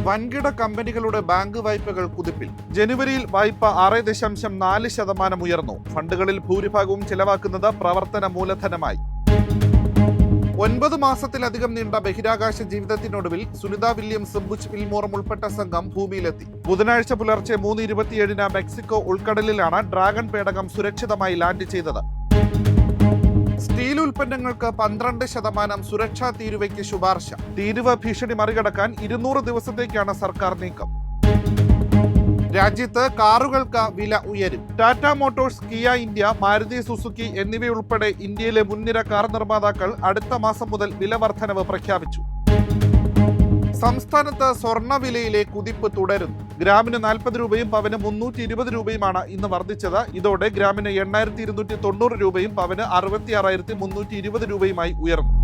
വൻകിട കമ്പനികളുടെ ബാങ്ക് വായ്പകൾ കുതിപ്പിൽ. ജനുവരിയിൽ വായ്പ 6.4% ഉയർന്നു. ഫണ്ടുകളിൽ ഭൂരിഭാഗവും ചെലവാക്കുന്നത് പ്രവർത്തന മൂലധനമായി. 9 മാസത്തിലധികം നീണ്ട ബഹിരാകാശ ജീവിതത്തിനൊടുവിൽ സുനിത വില്യംസും ബുച്ച് വിൽമോറും ഉൾപ്പെട്ട സംഘം ഭൂമിയിലെത്തി. ബുധനാഴ്ച പുലർച്ചെ 3:27 മെക്സിക്കോ ഉൾക്കടലിലാണ് ഡ്രാഗൺ പേടകം സുരക്ഷിതമായി ലാൻഡ് ചെയ്തത്. സ്റ്റീൽ ഉൽപ്പന്നങ്ങൾക്ക് 12% സുരക്ഷാ തീരുവയ്ക്ക് ശുപാർശ. തീരുവ ഭീഷണി മറികടക്കാൻ 200 ദിവസത്തേക്കാണ് സർക്കാർ നീക്കം. രാജ്യത്ത് കാറുകൾക്ക് വില ഉയരും. Tata Motors, Kia India, Maruti Suzuki എന്നിവയുൾപ്പെടെ ഇന്ത്യയിലെ മുൻനിര കാർ നിർമ്മാതാക്കൾ അടുത്ത മാസം മുതൽ വില വർധനവ് പ്രഖ്യാപിച്ചു. സംസ്ഥാനത്ത് സ്വർണ്ണവിലയിലെ കുതിപ്പ് തുടരുന്നു. ഗ്രാമിന് 40 രൂപയും പവന് 320 രൂപയുമാണ് ഇന്ന് വർദ്ധിച്ചത്. ഇതോടെ ഗ്രാമിന് 8,290 രൂപയും പവന് 66,320 രൂപയുമായി ഉയർന്നു.